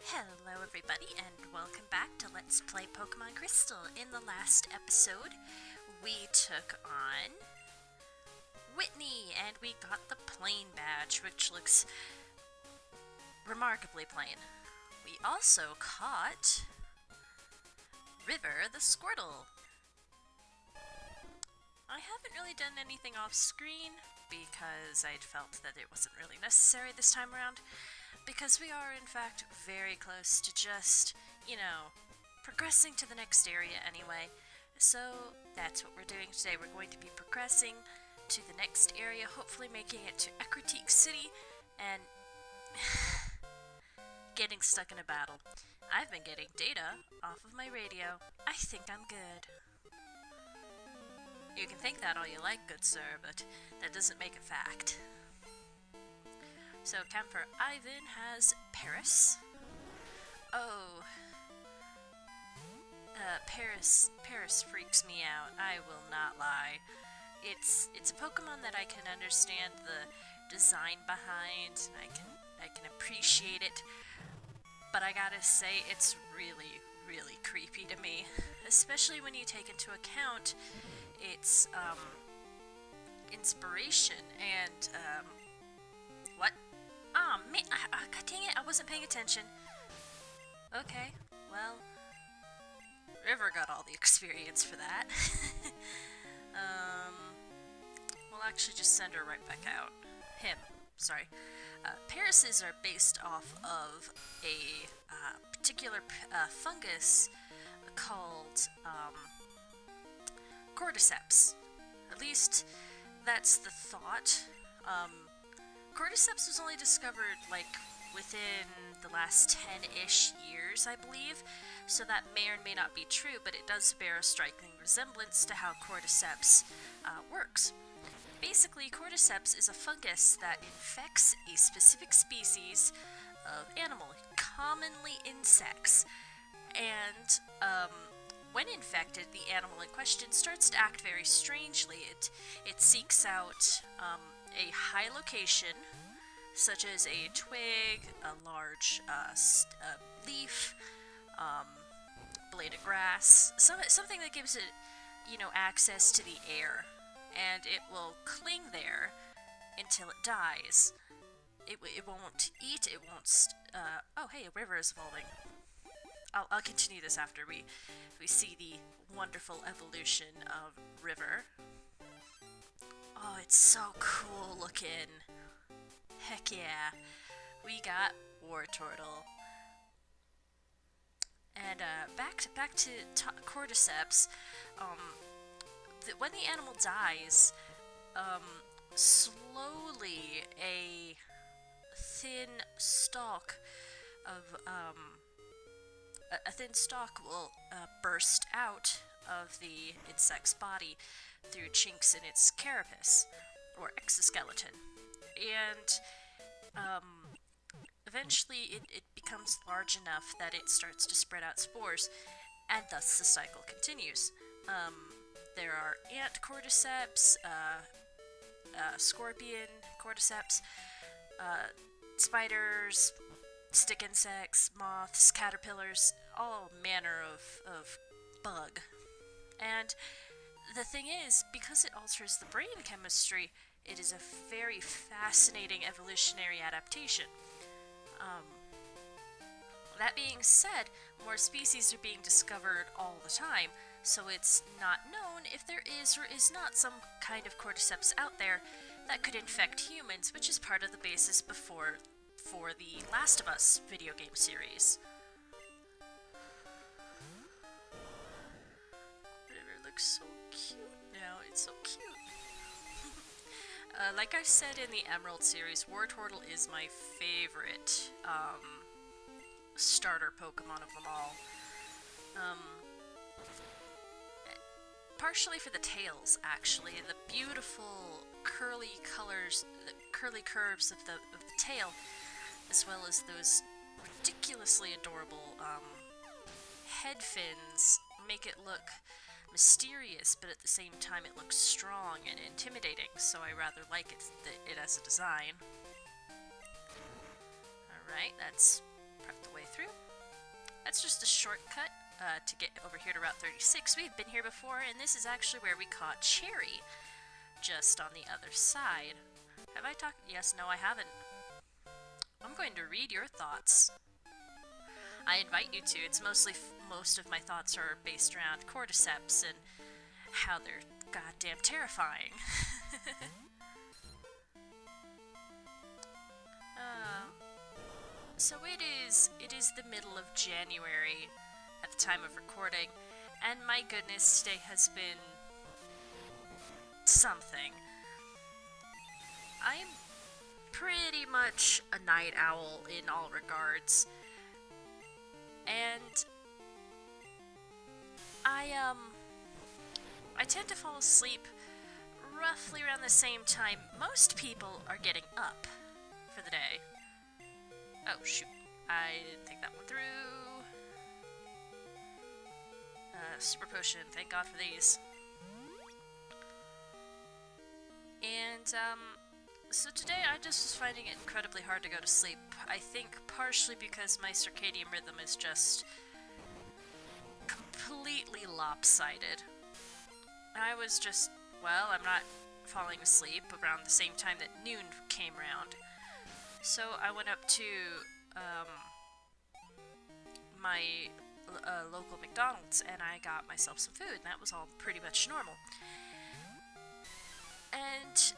Hello everybody and welcome back to Let's Play Pokemon Crystal. In the last episode, we took on Whitney and we got the plain badge, which looks remarkably plain. We also caught River the Squirtle. I haven't really done anything off screen because I'd felt that it wasn't really necessary this time around. Because we are, in fact, very close to just, progressing to the next area anyway. So that's what we're doing today. We're going to be progressing to the next area, hopefully making it to Ecruteak City, and getting stuck in a battle. I've been getting data off of my radio. I think I'm good. You can think that all you like, good sir, but that doesn't make it fact. So, Camper Ivan has Paris. Oh. Paris freaks me out. I will not lie. It's a Pokemon that I can understand the design behind, and I can appreciate it. But I gotta say, it's really, really creepy to me. Especially when you take into account its, inspiration and, what? Aw, man, God dang it, I wasn't paying attention. Okay, well, River got all the experience for that. We'll actually just send her right back out. Sorry. Parises are based off of a particular fungus called Cordyceps. At least, that's the thought. Cordyceps was only discovered, within the last 10-ish years, I believe, so that may or may not be true, but it does bear a striking resemblance to how Cordyceps works. Basically, Cordyceps is a fungus that infects a specific species of animal, commonly insects, and when infected, the animal in question starts to act very strangely. It seeks out a high location, such as a twig, a large leaf, blade of grass, something that gives it, access to the air, and it will cling there until it dies. It won't eat, it won't, oh hey, a river is evolving. I'll continue this after we see the wonderful evolution of River. Oh, it's so cool looking. Heck yeah. We got Wartortle. And back to Cordyceps. When the animal dies, slowly a thin stalk of a thin stalk will burst out of the insect's body through chinks in its carapace, or exoskeleton. And eventually it becomes large enough that it starts to spread out spores, and thus the cycle continues. There are ant cordyceps, scorpion cordyceps, spiders, stick insects, moths, caterpillars, all manner of bug. And the thing is, because it alters the brain chemistry, it is a very fascinating evolutionary adaptation. That being said, more species are being discovered all the time, so it's not known if there is or is not some kind of cordyceps out there that could infect humans, which is part of the basis for the Last of Us video game series. River looks so cute now, it's so cute. Like I said in the Emerald series, Wartortle is my favorite starter Pokemon of them all. Partially for the tails, actually, and the beautiful curly colors, the curly curves of the tail, as well as those ridiculously adorable head fins make it look mysterious, but at the same time it looks strong and intimidating, so I rather like it as a design. Alright, that's prepped the way through. That's just a shortcut to get over here to Route 36. We've been here before, and this is actually where we caught Cherry, just on the other side. Have I talked? Yes, no, I haven't. I'm going to read your thoughts. I invite you to. It's mostly, most of my thoughts are based around cordyceps and how they're goddamn terrifying. So it is the middle of January at the time of recording, and my goodness, today has been something. I'm pretty much a night owl in all regards, and I tend to fall asleep roughly around the same time most people are getting up for the day. Oh, shoot. I didn't think that one through. Super potion. Thank God for these. And, so today I just was finding it incredibly hard to go to sleep. I think partially because my circadian rhythm is just completely lopsided. I was just, well, I'm not falling asleep around the same time that noon came around. So I went up to my local McDonald's and I got myself some food, and that was all pretty much normal. And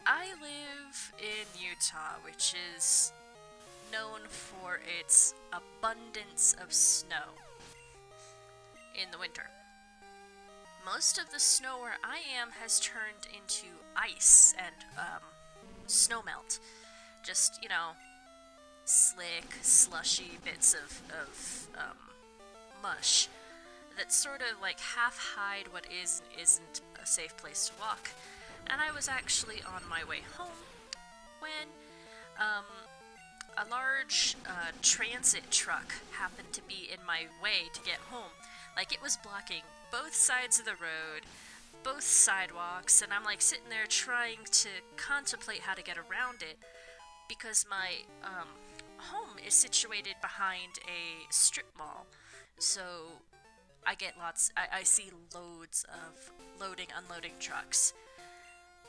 I live in Utah, which is known for its abundance of snow in the winter. Most of the snow where I am has turned into ice and snowmelt. Just, you know, slick, slushy bits of mush that sort of like half hide what is and isn't a safe place to walk. And I was actually on my way home when a large transit truck happened to be in my way to get home. Like, it was blocking both sides of the road, both sidewalks, and I'm like sitting there trying to contemplate how to get around it, because my home is situated behind a strip mall, so I get I see loads of loading, unloading trucks,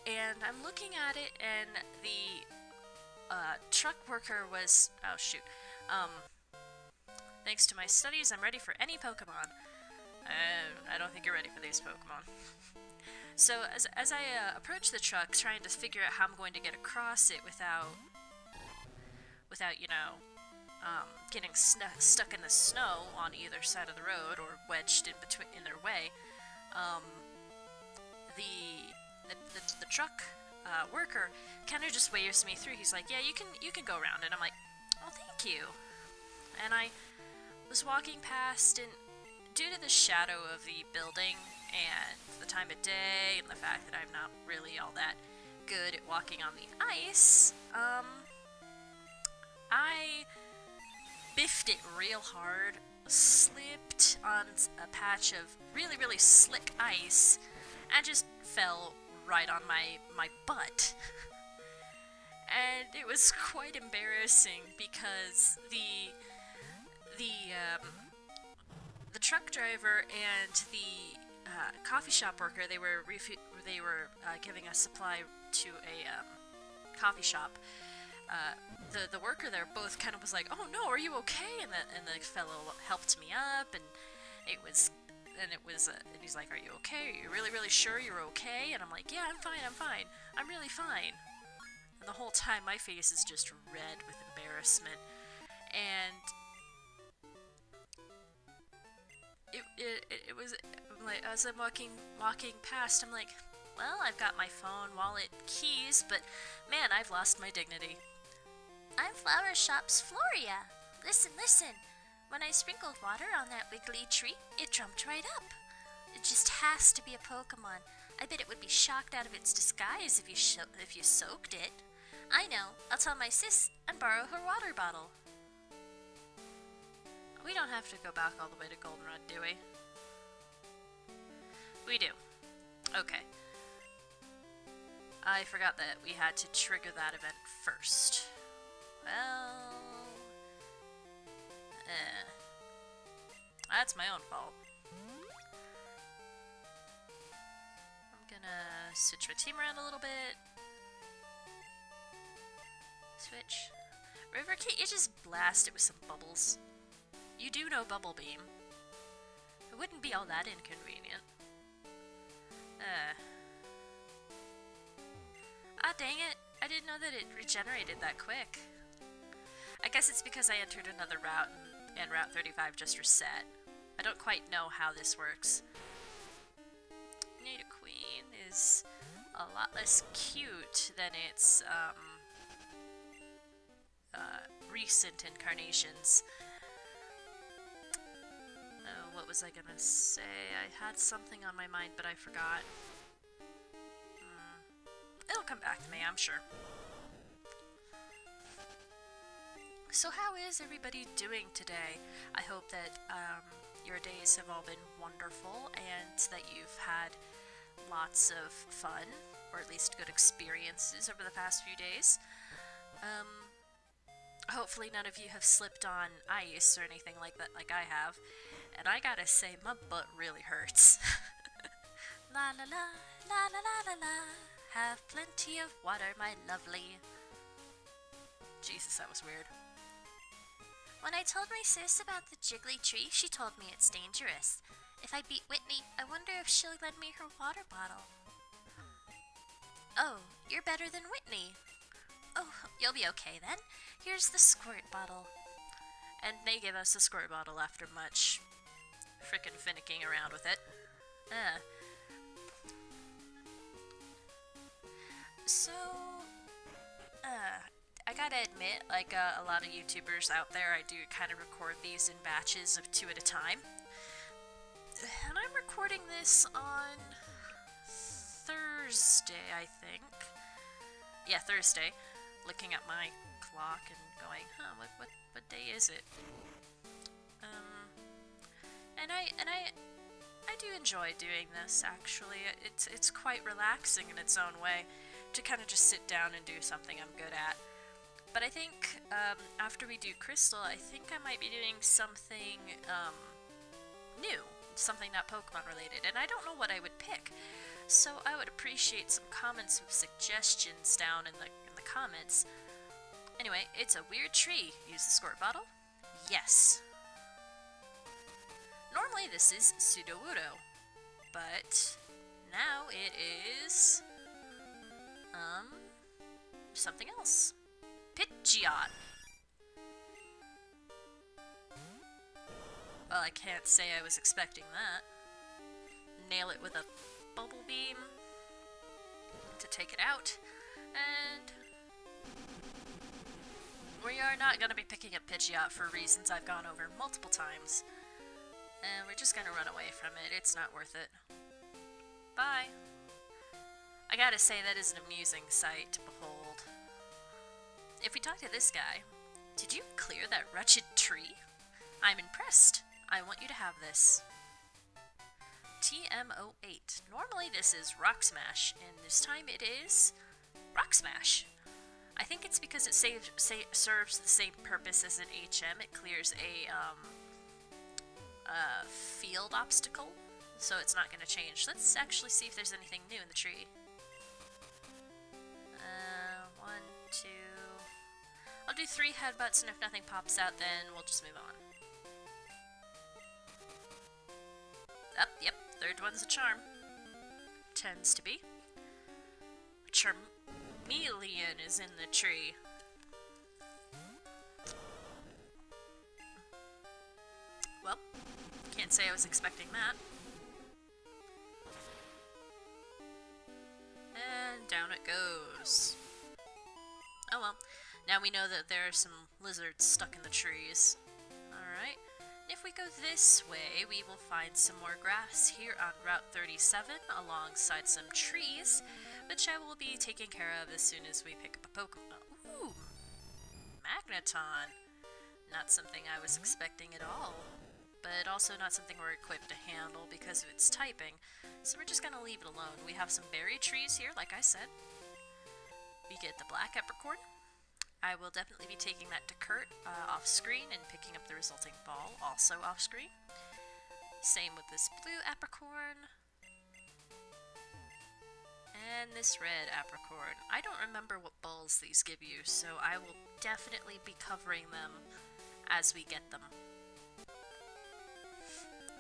and I'm looking at it, and the truck worker was, oh shoot, thanks to my studies, I'm ready for any Pokemon. I don't think you're ready for these Pokemon. So as I approach the truck, trying to figure out how I'm going to get across it without you know, getting stuck in the snow on either side of the road or wedged in their way, the truck worker kind of just waves me through. He's like, "Yeah, you can go around," and I'm like, "Oh, thank you." And I was walking past, and due to the shadow of the building and the time of day and the fact that I'm not really all that good at walking on the ice, I biffed it real hard, slipped on a patch of really, really slick ice, and just fell right on my butt. And it was quite embarrassing because the truck driver and the coffee shop worker, they were giving a supply to a coffee shop. The worker there both kind of was like, "Oh no, are you okay?" And the fellow helped me up, and he's like, "Are you okay? Are you really, really sure you're okay?" And I'm like, "Yeah, I'm fine. I'm really fine." And the whole time my face is just red with embarrassment, and it was like, as I'm walking past, I'm like, well, I've got my phone, wallet, keys, but man, I've lost my dignity. "I'm Flower Shop's Floria. Listen. When I sprinkled water on that wiggly tree, it jumped right up. It just has to be a Pokemon. I bet it would be shocked out of its disguise if you soaked it. I know. I'll tell my sis and borrow her water bottle." We don't have to go back all the way to Goldenrod, do we? We do. Okay. I forgot that we had to trigger that event first. Well... That's my own fault. I'm gonna switch my team around a little bit. Switch. River, can't you just blast it with some bubbles? You do know Bubble Beam. It wouldn't be all that inconvenient. Ah, dang it. I didn't know that it regenerated that quick. I guess it's because I entered another route and Route 35 just reset. I don't quite know how this works. Nidoqueen is a lot less cute than its recent incarnations. What was I gonna say? I had something on my mind, but I forgot. It'll come back to me, I'm sure. So how is everybody doing today? I hope that your days have all been wonderful and that you've had lots of fun, or at least good experiences over the past few days. Hopefully none of you have slipped on ice or anything like that like I have. And I gotta say, my butt really hurts. La la la, la la la la la. Have plenty of water, my lovely. Jesus, that was weird. When I told my sis about the jiggly tree, she told me it's dangerous. If I beat Whitney, I wonder if she'll lend me her water bottle. Oh, you're better than Whitney. Oh, you'll be okay then. Here's the squirt bottle. And they give us a squirt bottle after much frickin' finicking around with it. So, I gotta admit, like a lot of YouTubers out there, I do kind of record these in batches of 2 at a time. And I'm recording this on Thursday, I think. Yeah, Thursday. Looking at my clock and going, what day is it? And I do enjoy doing this, actually. It's quite relaxing in its own way to kind of just sit down and do something I'm good at. But I think after we do Crystal, I think I might be doing something new, something not Pokemon related, and I don't know what I would pick. So I would appreciate some comments with suggestions down in the comments. Anyway, it's a weird tree. Use the squirt bottle? Yes. Normally this is Sudowoodo, but now it is something else. Pidgeot. Well, I can't say I was expecting that. Nail it with a bubble beam to take it out, and we are not going to be picking up Pidgeot for reasons I've gone over multiple times. And we're just going to run away from it. It's not worth it. Bye. I gotta say, that is an amusing sight to behold. If we talk to this guy, did you clear that wretched tree? I'm impressed. I want you to have this. TM08. Normally this is Rock Smash, and this time it is Rock Smash. I think it's because it serves the same purpose as an HM. It clears a field obstacle, so it's not going to change. Let's actually see if there's anything new in the tree. 1, 2... I'll do 3 headbutts, and if nothing pops out, then we'll just move on. Yep, third one's a charm. Tends to be. Charmeleon is in the tree. Well, can't say I was expecting that. And down it goes. Oh well, now we know that there are some lizards stuck in the trees. Alright, if we go this way, we will find some more grass here on Route 37, alongside some trees, which I will be taking care of as soon as we pick up a Pokemon. Ooh! Magneton! Not something I was expecting at all, but also not something we're equipped to handle because of its typing, so we're just gonna leave it alone. We have some berry trees here, like I said. We get the black Epricorn. I will definitely be taking that to Kurt off screen and picking up the resulting ball, also off screen. Same with this blue apricorn. And this red apricorn. I don't remember what balls these give you, so I will definitely be covering them as we get them.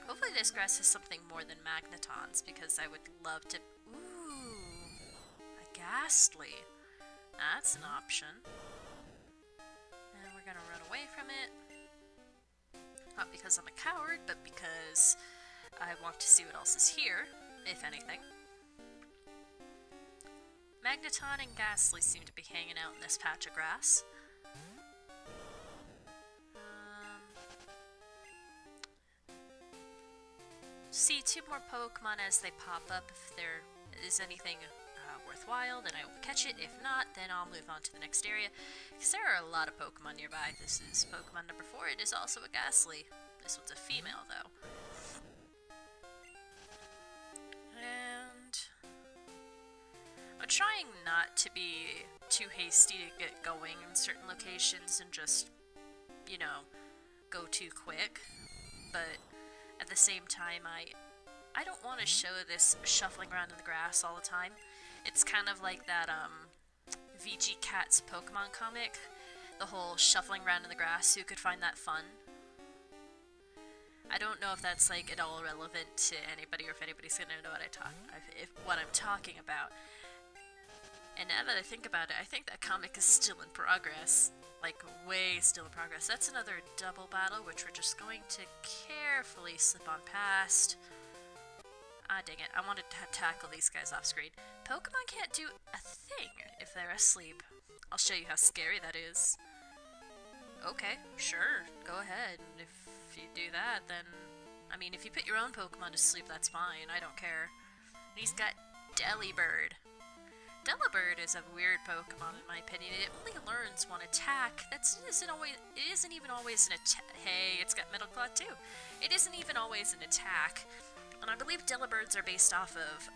Hopefully this grass has something more than magnetons, because I would love to... Ooh, a ghastly. That's an option. And we're gonna run away from it. Not because I'm a coward, but because I want to see what else is here, if anything. Magneton and Ghastly seem to be hanging out in this patch of grass. See 2 more Pokemon as they pop up. If there is anything worthwhile, then I will catch it. If not, then I'll move on to the next area, because there are a lot of Pokemon nearby. This is Pokemon number 4. It is also a Ghastly. This one's a female, though. And I'm trying not to be too hasty to get going in certain locations and just, you know, go too quick. But at the same time, I don't want to show this shuffling around in the grass all the time. It's kind of like that VG Cat's Pokemon comic, the whole shuffling around in the grass. Who could find that fun? I don't know if that's like at all relevant to anybody, or if anybody's gonna know what I'm talking about. And now that I think about it, I think that comic is still in progress. Like, way still in progress. That's another double battle, which we're just going to carefully slip on past. Ah, dang it. I wanted to tackle these guys off screen. Pokemon can't do a thing if they're asleep. I'll show you how scary that is. Okay, sure. Go ahead. And if you do that, then... I mean, if you put your own Pokemon to sleep, that's fine. I don't care. And he's got Delibird. Delibird is a weird Pokemon, in my opinion. It only learns one attack. It isn't even always an attack. Hey, it's got Metal Claw too. It isn't even always an attack. And I believe Delibirds are based off of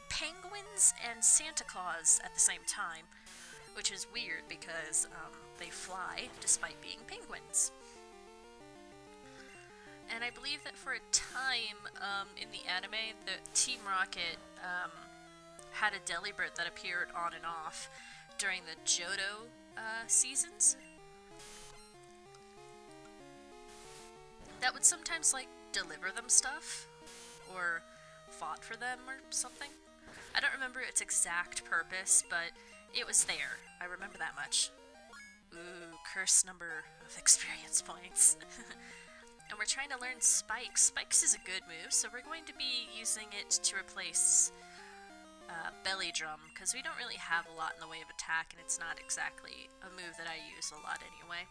penguins and Santa Claus at the same time, which is weird because they fly despite being penguins. And I believe that for a time in the anime, the Team Rocket had a Delibird that appeared on and off during the Johto seasons. That would sometimes, like, deliver them stuff, or fought for them or something. I don't remember its exact purpose, but it was there. I remember that much. Ooh, curse number of experience points. And we're trying to learn Spikes. Spikes is a good move, so we're going to be using it to replace Belly Drum, because we don't really have a lot in the way of attack, and it's not exactly a move that I use a lot anyway.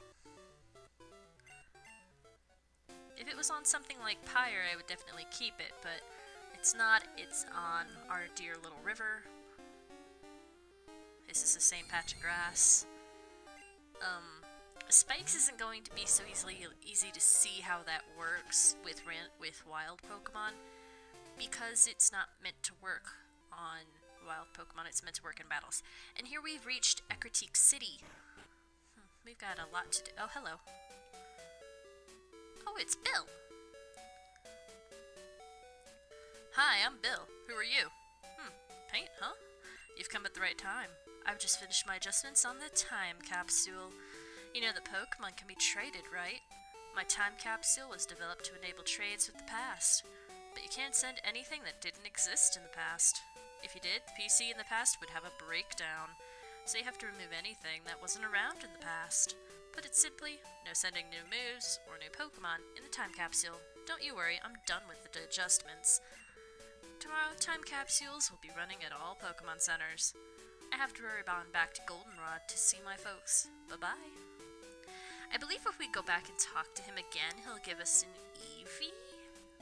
If it was on something like Pyre, I would definitely keep it, but it's not. It's on our dear little river. This is the same patch of grass. Spikes isn't going to be so easy to see how that works with wild Pokemon, because it's not meant to work on wild Pokemon, it's meant to work in battles. And here we've reached Ecruteak City. We've got a lot to do. Oh, hello. Oh, it's Bill. Hi, I'm Bill. Who are you? Paint, huh? You've come at the right time. I've just finished my adjustments on the time capsule. You know that Pokemon can be traded, right? My time capsule was developed to enable trades with the past. But you can't send anything that didn't exist in the past. If you did, the PC in the past would have a breakdown. So you have to remove anything that wasn't around in the past. Put it simply, no sending new moves or new Pokemon in the time capsule. Don't you worry, I'm done with the adjustments. Tomorrow, time capsules will be running at all Pokemon centers. I have to hurry on back to Goldenrod to see my folks. Bye-bye. I believe if we go back and talk to him again, he'll give us an Eevee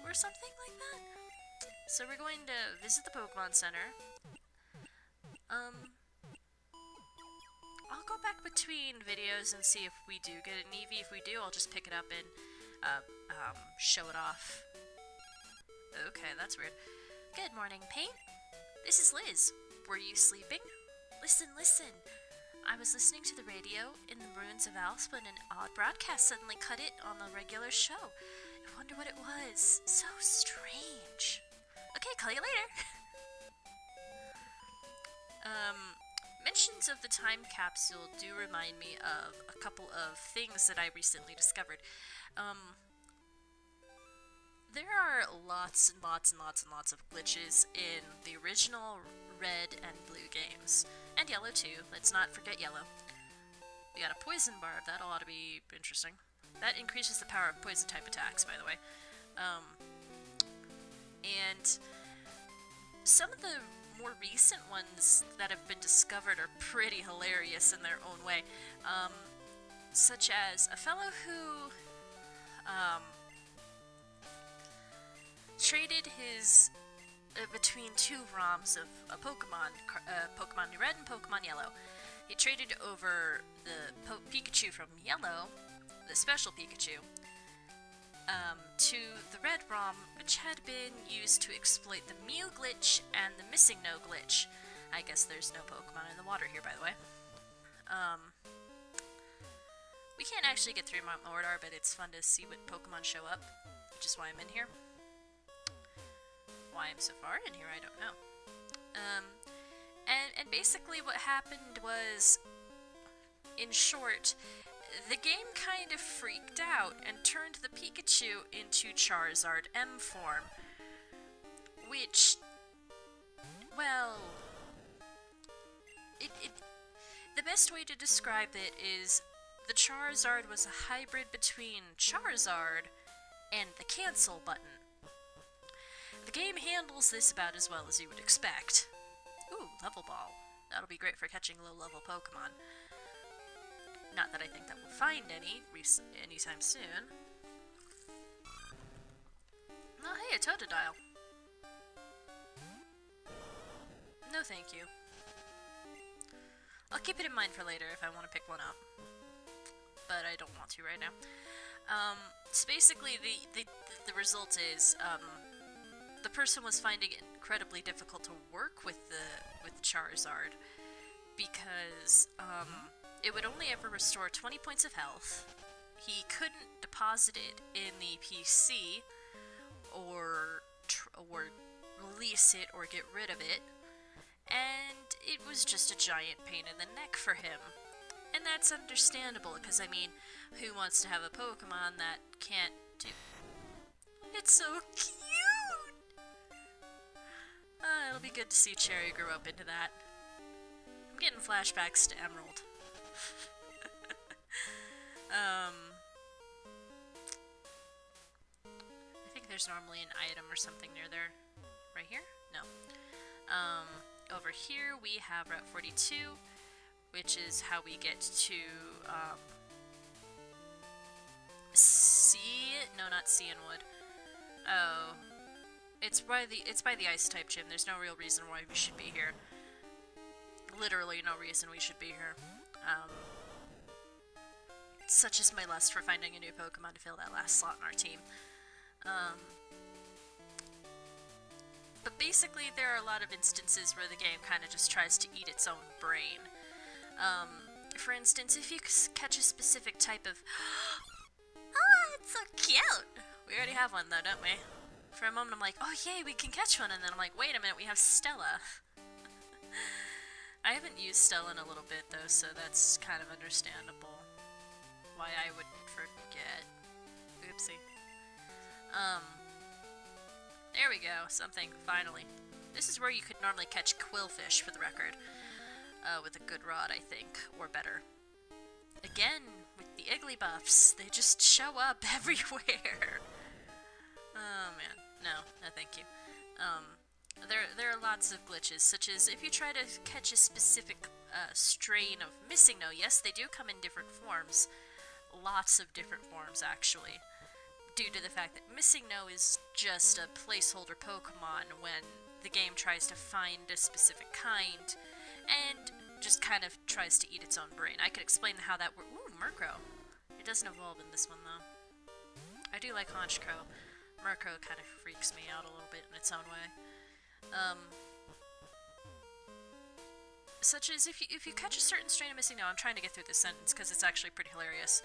or something like that. So we're going to visit the Pokemon Center. I'll go back between videos and see if we do get an Eevee. If we do, I'll just pick it up and show it off. Okay, that's weird. Good morning, Paint. This is Liz. Were you sleeping? Listen, listen. I was listening to the radio in the ruins of Alsp when an odd broadcast suddenly cut it on the regular show. It wonder what it was. So strange. Okay, call you later. Mentions of the time capsule do remind me of a couple of things that I recently discovered. There are lots and lots and lots and lots of glitches in the original red and blue games. And yellow too, let's not forget yellow. We got a poison barb, that ought to be interesting. That increases the power of poison type attacks, by the way. And some of the more recent ones that have been discovered are pretty hilarious in their own way. Such as a fellow who traded his between two ROMs of a Pokemon, Pokemon Red and Pokemon Yellow. He traded over the Pikachu from Yellow, the special Pikachu, to the Red ROM, which had been used to exploit the Mew glitch and the Missing No glitch. I guess there's no Pokemon in the water here, by the way. We can't actually get through Mount Mordor, but it's fun to see what Pokemon show up, which is why I'm in here. Why I'm so far in here, I don't know. And basically what happened was, in short, the game kind of freaked out and turned the Pikachu into Charizard M form. Which, well, the best way to describe it is the Charizard was a hybrid between Charizard and the cancel button. The game handles this about as well as you would expect. Ooh, level ball. That'll be great for catching low-level Pokemon. Not that I think that we'll find any anytime soon. Oh, hey, a Totodile. No, thank you. I'll keep it in mind for later if I want to pick one up. But I don't want to right now. So basically, the result is, the person was finding it incredibly difficult to work with Charizard because it would only ever restore 20 points of health. He couldn't deposit it in the PC or release it or get rid of it, and it was just a giant pain in the neck for him. And that's understandable, because I mean, who wants to have a Pokemon that can't do... It's so cute! It'll be good to see Cherry grow up into that. I'm getting flashbacks to Emerald. I think there's normally an item or something near there. Right here? No. Over here we have Route 42, which is how we get to, no, not Cianwood. Oh. It's by the ice type gym. There's no real reason why we should be here. Literally no reason we should be here. Such is my lust for finding a new Pokemon to fill that last slot in our team. But basically there are a lot of instances where the game kind of just tries to eat its own brain. For instance, if you catch a specific type of... Oh, it's so cute! We already have one though, don't we? For a moment I'm like, oh yay, we can catch one, and then I'm like, wait a minute, we have Stella. I haven't used Stella in a little bit though, so that's kind of understandable. Why I would forget. Oopsie. There we go, something, finally. This is where you could normally catch Quillfish, for the record. With a good rod, I think, or better. Again, with the Igglybuffs, they just show up everywhere. Oh man, no thank you. There are lots of glitches, such as if you try to catch a specific strain of Missing No, yes, they do come in different forms. Lots of different forms, actually. Due to the fact that Missing No is just a placeholder Pokemon when the game tries to find a specific kind, and just kind of tries to eat its own brain. I could explain how that works. Ooh, Murkrow. It doesn't evolve in this one, though. I do like Honchkrow. Murkrow kind of freaks me out a little bit in its own way. Such as if you catch a certain strain of Missing No, I'm trying to get through this sentence because it's actually pretty hilarious.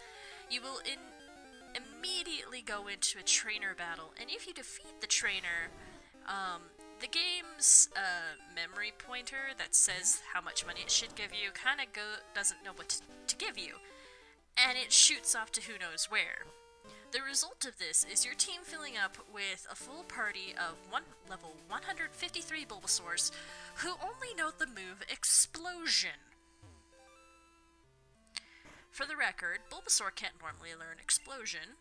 You will immediately go into a trainer battle, and if you defeat the trainer, the game's memory pointer that says how much money it should give you kind of doesn't know what to give you, and it shoots off to who knows where. The result of this is your team filling up with a full party of level 153 Bulbasaurs who only know the move Explosion. For the record, Bulbasaur can't normally learn Explosion,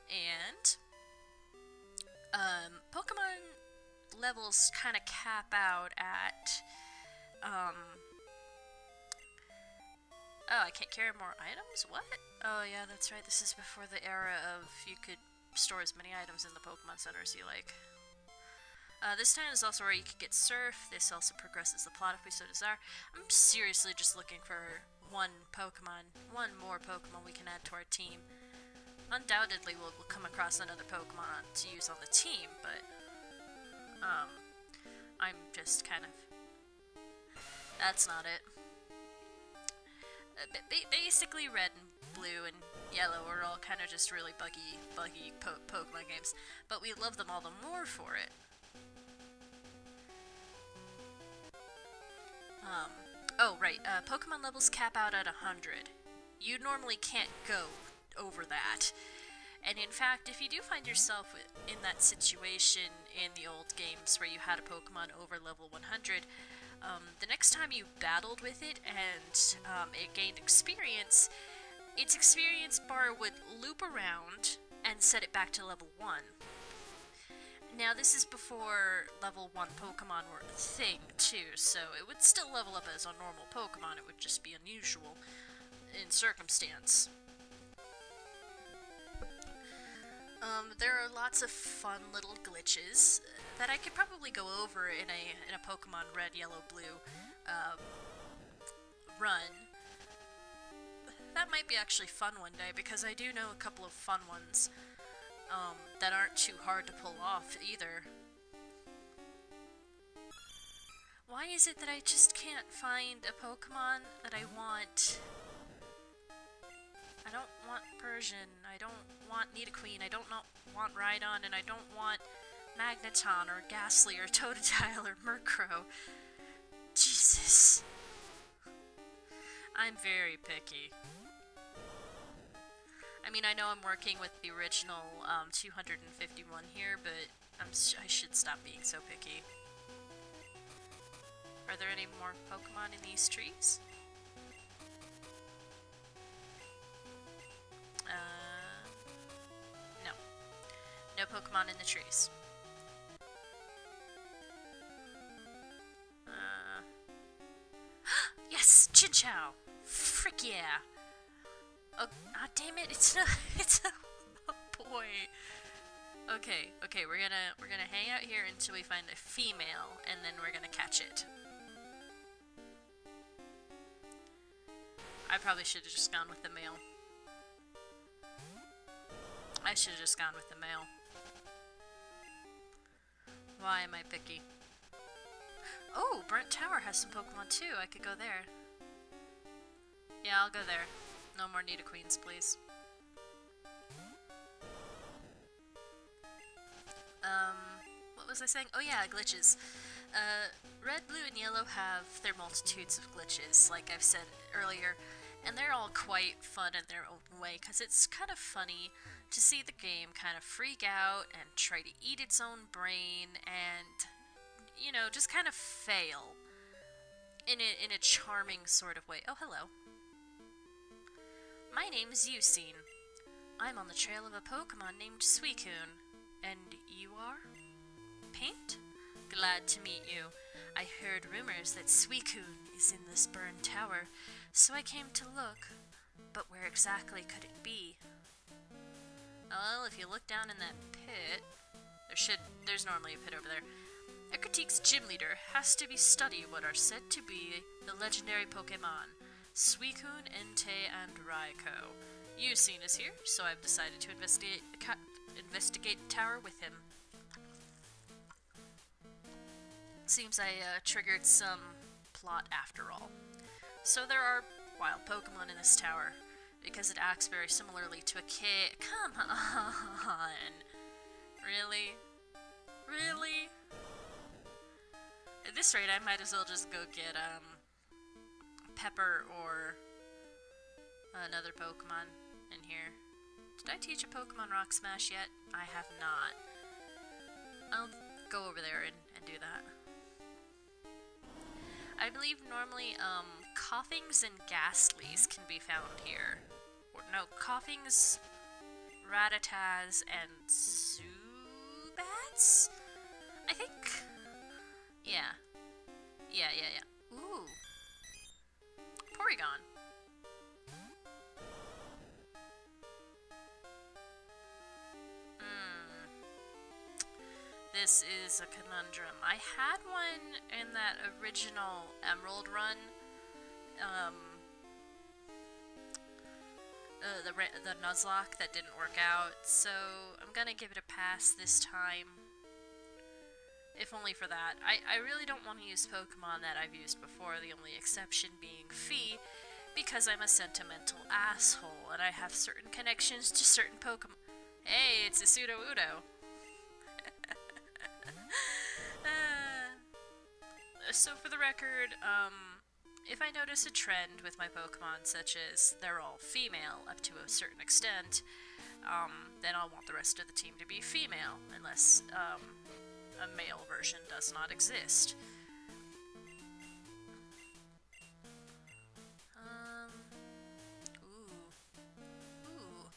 and Pokemon levels kind of cap out at oh, I can't carry more items? What? Oh yeah, that's right, this is before the era of you could store as many items in the Pokemon Center as you like. This time is also where you could get Surf. This also progresses the plot if we so desire. I'm seriously just looking for one more Pokemon we can add to our team. Undoubtedly we'll come across another Pokemon to use on the team, but I'm just kind of... That's not it. Basically Red and Blue and Yellow are all kind of just really buggy Pokemon games, but we love them all the more for it. Oh, right, Pokemon levels cap out at 100. You normally can't go over that. And in fact, if you do find yourself in that situation in the old games where you had a Pokemon over level 100, the next time you battled with it and it gained experience, its experience bar would loop around and set it back to level 1. Now, this is before level 1 Pokemon were a thing, too, so it would still level up as a normal Pokemon. It would just be unusual in circumstance. There are lots of fun little glitches that I could probably go over in a Pokemon Red, Yellow, Blue run. That might be actually fun one day, because I do know a couple of fun ones that aren't too hard to pull off either. Why is it that I just can't find a Pokemon that I want? I don't want Persian, I don't want Nidoqueen, I don't want Rhydon, and I don't want Magneton, or Ghastly, or Totodile, or Murkrow. Jesus. I'm very picky. I mean, I know I'm working with the original 251 here, but I should stop being so picky. Are there any more Pokemon in these trees? No. No Pokemon in the trees. Yes! Chinchou! Frick yeah! Oh, damn it, it's a boy. Okay, we're gonna hang out here until we find a female, and then we're gonna catch it. I probably should have just gone with the male. I should have just gone with the male. Why am I picky? Oh, Burnt Tower has some Pokemon too. I could go there. Yeah, I'll go there. No more Nidoqueens, please. What was I saying? Oh yeah, glitches. Red, Blue, and Yellow have their multitudes of glitches, like I've said earlier, and they're all quite fun in their own way, because it's kind of funny to see the game kind of freak out and try to eat its own brain and, you know, just kind of fail in a charming sort of way. Oh, hello. My name is Yucine. I'm on the trail of a Pokemon named Suicune. And you are? Paint? Glad to meet you. I heard rumors that Suicune is in this burned tower, so I came to look. But where exactly could it be? Well, if you look down in that pit, there's normally a pit over there. Ecruteak's gym leader has to be studying what are said to be the legendary Pokemon, Suicune, Entei, and Raikou. Yucine is here, so I've decided to investigate the tower with him. Seems I triggered some plot after all. So there are wild Pokemon in this tower. because it acts very similarly to a kid. Come on. Really? Really? At this rate, I might as well just go get, Pepper or another Pokemon in here. Did I teach a Pokemon Rock Smash yet? I have not. I'll go over there and do that. I believe normally, Coughings and Ghastlies can be found here. Or, no, Coughings, Rattatas, and Zubats? I think... Yeah. Yeah. Ooh. Porygon. This is a conundrum. I had one in that original Emerald run. The Nuzlocke that didn't work out, so I'm gonna give it a pass this time. If only for that. I really don't want to use Pokemon that I've used before, the only exception being Fee, because I'm a sentimental asshole, and I have certain connections to certain Pokemon. Hey, it's a Sudowoodo. So for the record, if I notice a trend with my Pokemon, such as they're all female up to a certain extent, then I'll want the rest of the team to be female, unless, a male version does not exist. Ooh.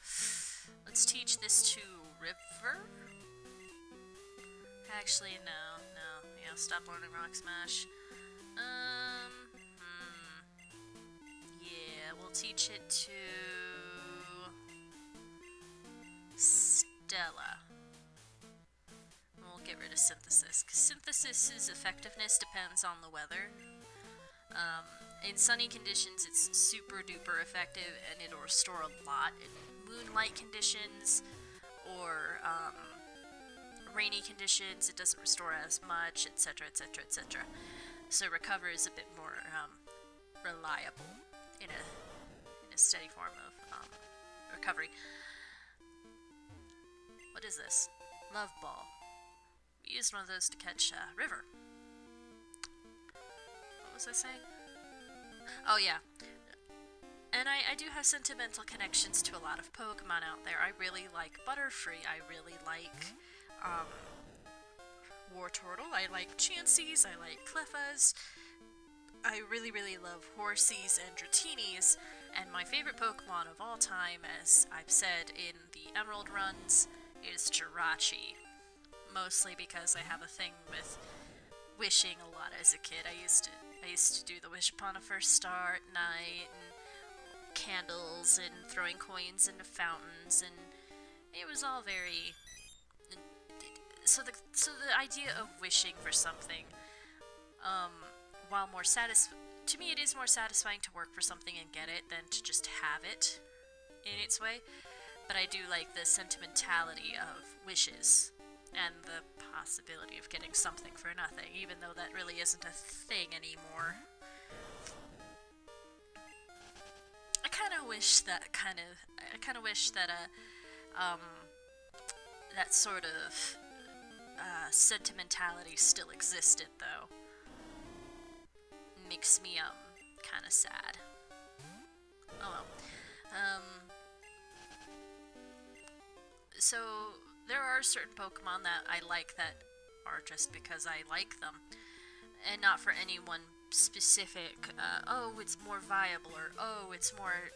Let's teach this to River? Actually, no. Yeah, stop learning Rock Smash. Yeah, we'll teach it to Stella. We'll get rid of Synthesis, because Synthesis's effectiveness depends on the weather. In sunny conditions, it's super duper effective, and it'll restore a lot. In moonlight conditions, or, rainy conditions, it doesn't restore as much, etc., etc., etc. So Recover is a bit more reliable in a steady form of recovery. What is this? Love Ball. We used one of those to catch River. What was I saying? Oh yeah. And I do have sentimental connections to a lot of Pokemon out there. I really like Butterfree. I really like Wartortle. I like Chanseys. I like Clefas. I really love Horseys and Dratinis. And my favorite Pokemon of all time, as I've said in the Emerald runs, is Jirachi. Mostly because I have a thing with wishing a lot as a kid. I used to do the Wish Upon a First Star at night, and candles, and throwing coins into fountains, and it was all very... So the idea of wishing for something, while more to me it is more satisfying to work for something and get it than to just have it in its way, but I do like the sentimentality of wishes, and the possibility of getting something for nothing, even though that really isn't a thing anymore. I kind of wish that that sort of sentimentality still existed, though. Makes me kind of sad. Oh well. So there are certain Pokemon that I like that are just because I like them, and not for any one specific, oh, it's more viable, or oh, it's more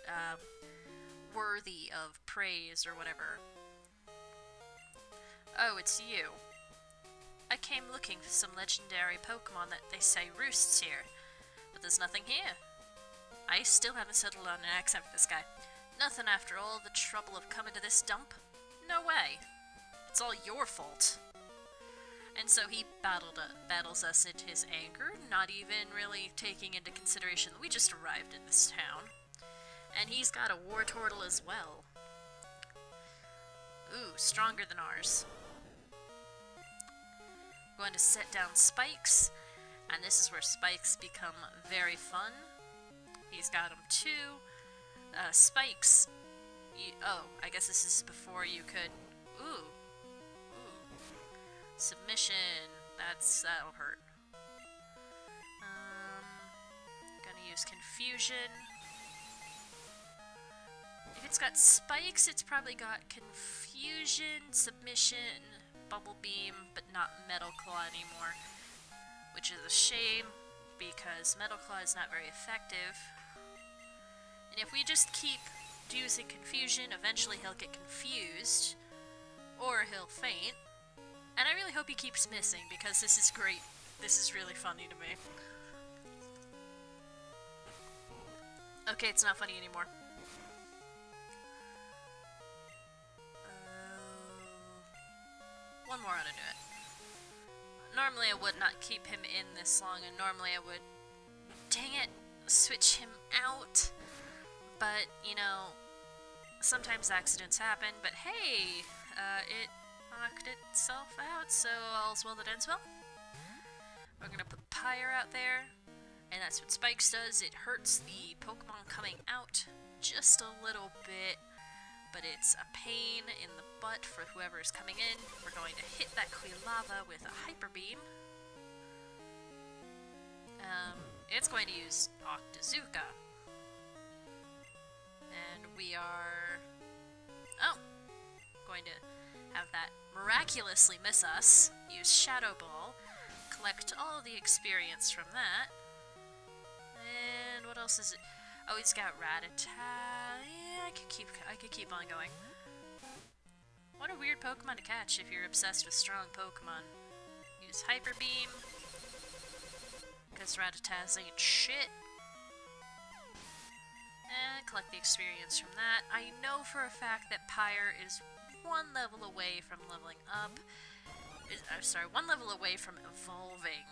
worthy of praise, or whatever. Oh, it's you. I came looking for some legendary Pokemon that they say roosts here, but there's nothing here. I still haven't settled on an accent for this guy. Nothing after all the trouble of coming to this dump? No way. It's all your fault. And so he battles us into his anger, not even really taking into consideration that we just arrived in this town. And he's got a Wartortle as well. Ooh, stronger than ours. Going to set down spikes, and this is where spikes become very fun. He's got them too. Spikes. Oh, I guess this is before you could. Ooh. Submission. That'll hurt. Gonna use confusion. If it's got spikes, it's probably got confusion, submission, bubble beam, but not metal claw anymore. Which is a shame, because metal claw is not very effective. And if we just keep using confusion, eventually he'll get confused, or he'll faint. And I really hope he keeps missing, because this is great. This is really funny to me. Okay, it's not funny anymore. One more ought to do it. Normally I would not keep him in this long, and normally I would, dang it, switch him out. But, you know, sometimes accidents happen, but hey, it knocked itself out, so all's well that ends well. We're gonna put Pyre out there, and that's what Spikes does. It hurts the Pokemon coming out just a little bit, but it's a pain in the butt for whoever is coming in. We're going to hit that Quilava with a Hyper Beam. It's going to use Octazooka. And we are... oh! Going to have that miraculously miss us. Use Shadow Ball. Collect all the experience from that. And what else is it? Oh, he's got Rattata. Yeah, I could keep on going. What a weird Pokemon to catch if you're obsessed with strong Pokemon. Use Hyper Beam. Because Rattata's ain't shit. And collect the experience from that. I know for a fact that Pyre is one level away from leveling up. I'm sorry, one level away from evolving.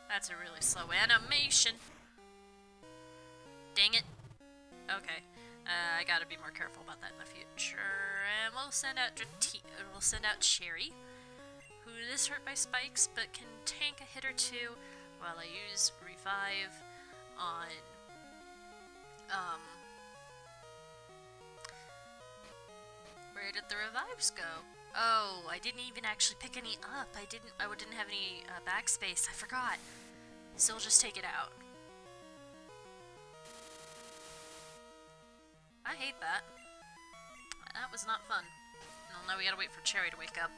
That's a really slow animation. Dang it. Okay. I gotta be more careful about that in the future. And we'll send out Cherry, who is hurt by spikes, but can tank a hit or two while I use Revive on, where did the revives go? Oh, I didn't even actually pick any up. I didn't have any backspace. I forgot. So we'll just take it out. I hate that. That was not fun. Well, now we gotta wait for Cherry to wake up.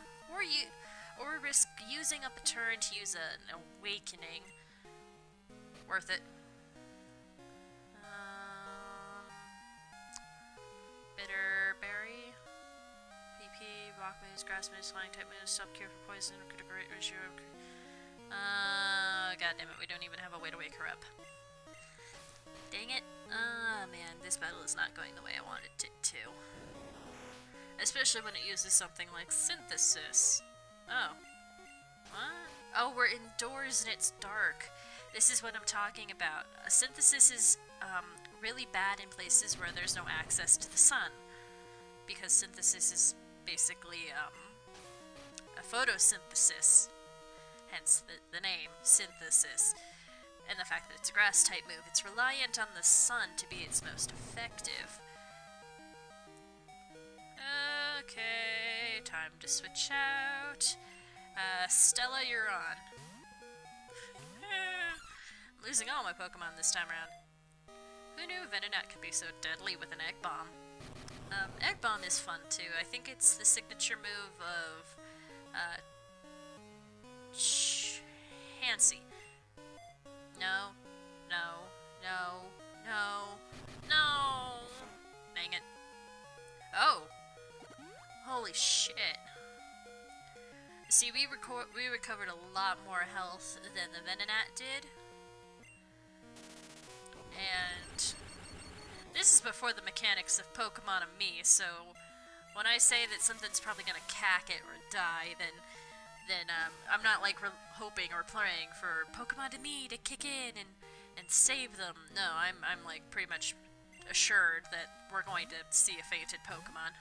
Or risk using up a turn to use an awakening. Worth it. Bitter Berry. PP, Rock Moves, Grass Moves, Flying type moves, Stop Cure for Poison, Critical Rate Ratio. God damn it, we don't even have a way to wake her up. Dang it. Man, this battle is not going the way I wanted it to. Especially when it uses something like Synthesis. Oh. What? Oh, we're indoors and it's dark. This is what I'm talking about. A Synthesis is really bad in places where there's no access to the sun. Because Synthesis is basically a photosynthesis. Hence the name, Synthesis. And the fact that it's a grass type move. It's reliant on the sun to be its most effective. Okay, time to switch out. Stella, you're on. I'm losing all my Pokemon this time around. Who knew Venonat could be so deadly with an Egg Bomb? Egg Bomb is fun too. I think it's the signature move of Chansey. No. Dang it. Oh! Holy shit. See, we recovered a lot more health than the Venonat did. And this is before the mechanics of Pokemon and me, so when I say that something's probably gonna cack it or die, then I'm not like hoping or praying for Pokemon and me to kick in and save them. No, I'm like pretty much assured that we're going to see a fainted Pokemon.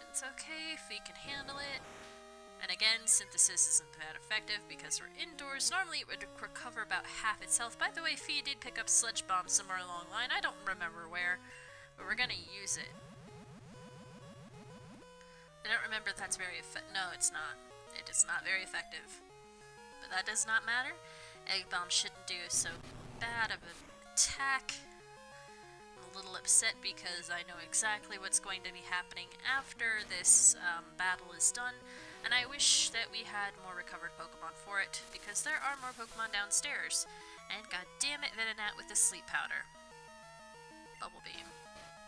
It's okay if we can handle it. And again, synthesis isn't that effective because we're indoors. Normally it would recover about half its health. By the way, Fee did pick up Sludge Bomb somewhere along the line. I don't remember where, but we're gonna use it. I don't remember if that's very effective. No, it's not. It is not very effective. But that does not matter. Egg Bomb shouldn't do so bad of an attack. I'm a little upset because I know exactly what's going to be happening after this battle is done. And I wish that we had more recovered Pokemon for it, because there are more Pokemon downstairs. And god damn it, Venonat with the sleep powder. Bubble Beam.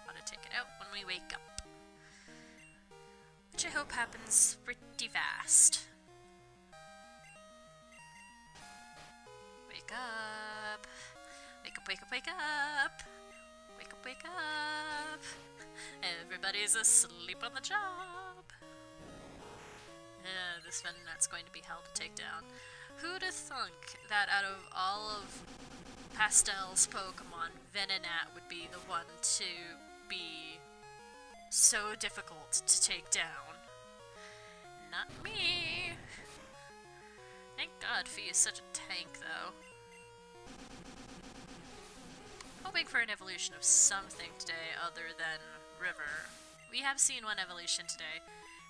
Gotta take it out when we wake up. Which I hope happens pretty fast. Wake up! Wake up, wake up, wake up! Wake up, wake up! Everybody's asleep on the job! Yeah, this Venonat's going to be hell to take down. Who'd have thunk that out of all of Pastel's Pokemon, Venonat would be the one to be so difficult to take down? Not me! Thank God Fee is such a tank, though. Hoping for an evolution of something today other than River. We have seen one evolution today,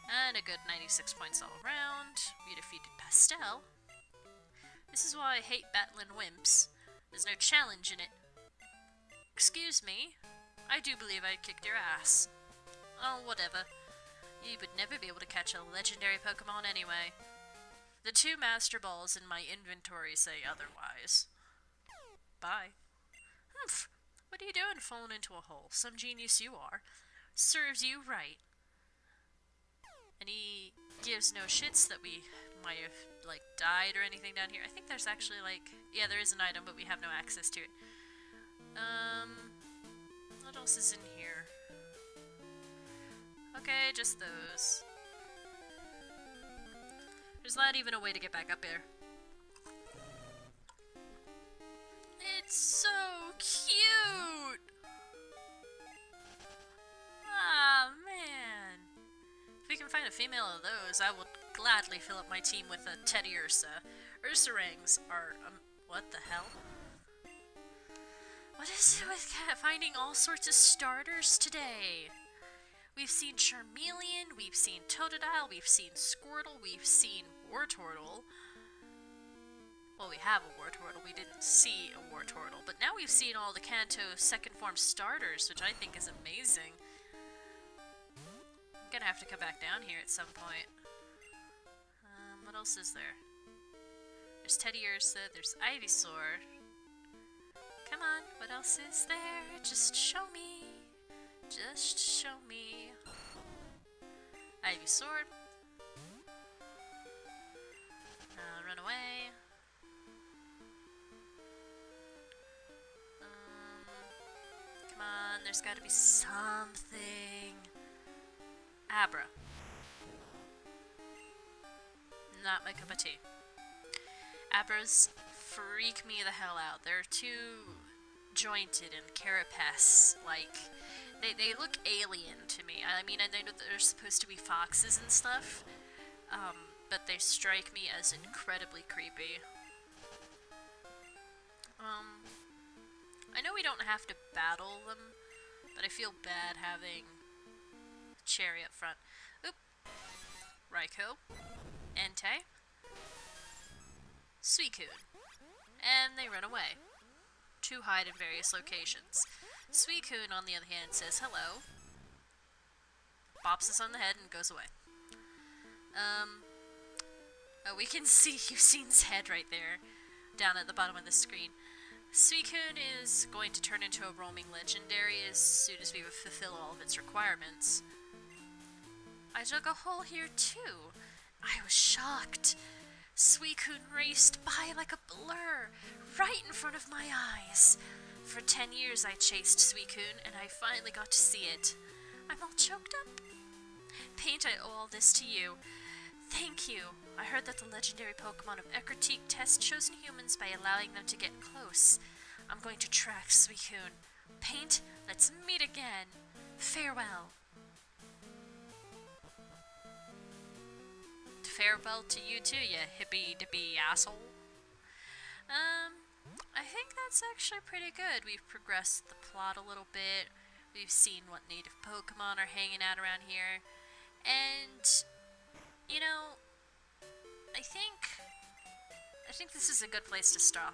and a good 96 points all around. We defeated Pastel. This is why I hate battling wimps. There's no challenge in it. Excuse me? I do believe I kicked your ass. Oh, whatever. You would never be able to catch a legendary Pokemon anyway. The 2 Master Balls in my inventory say otherwise. Bye. Humph. What are you doing falling into a hole? Some genius you are. Serves you right. And he gives no shits that we might have, like, died or anything down here. I think there's actually, like... Yeah, there is an item, but we have no access to it. What else is in here? Okay, just those. There's not even a way to get back up here. It's so cute! Ah, man. If we can find a female of those, I will gladly fill up my team with a Teddy Ursa. Ursarangs are, what the hell? What is it with finding all sorts of starters today? We've seen Charmeleon, we've seen Totodile, we've seen Squirtle, we've seen Wartortle. Well, we have a Wartortle, we didn't see a Wartortle, but now we've seen all the Kanto second form starters, which I think is amazing. I'm gonna have to come back down here at some point. What else is there? There's Teddy Ursa, there's Ivysaur. Come on, what else is there? Just show me. Just show me. Ivysaur. Run away. Come on, there's gotta be something. Abra. Not my cup of tea. Abras freak me the hell out. They're too jointed and carapace, like, they look alien to me. I mean, I know that they're supposed to be foxes and stuff, but they strike me as incredibly creepy. I know we don't have to battle them, but I feel bad having Cherry up front. Oop. Raikou. Entei. Suicune. And they run away. To hide in various locations. Suicune, on the other hand, says hello. Bops us on the head and goes away. Oh, we can see Eucene's head right there, down at the bottom of the screen. Suicune is going to turn into a roaming legendary as soon as we fulfill all of its requirements. I dug a hole here too. I was shocked. Suicune raced by like a blur, right in front of my eyes. For 10 years I chased Suicune, and I finally got to see it. I'm all choked up. Paint, I owe all this to you. Thank you. I heard that the legendary Pokemon of Ecruteak test chosen humans by allowing them to get close. I'm going to track Suicune. Paint, let's meet again. Farewell. farewell to you too, you hippy-dippy asshole. I think that's actually pretty good. We've progressed the plot a little bit. We've seen what native Pokemon are hanging out around here. And, you know, I think this is a good place to stop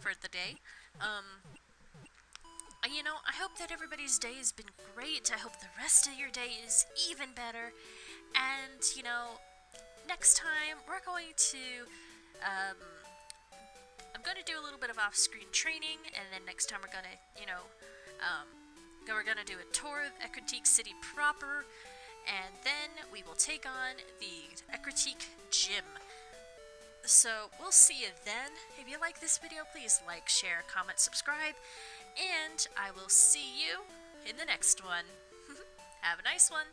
for the day. You know, I hope that everybody's day has been great. I hope the rest of your day is even better. And, you know, next time we're going to, I'm going to do a little bit of off-screen training, and then next time we're going to, you know, we're going to do a tour of Ecruteak City proper, and then we will take on the Ecruteak Gym. So, we'll see you then. If you like this video, please like, share, comment, subscribe, and I will see you in the next one. Have a nice one!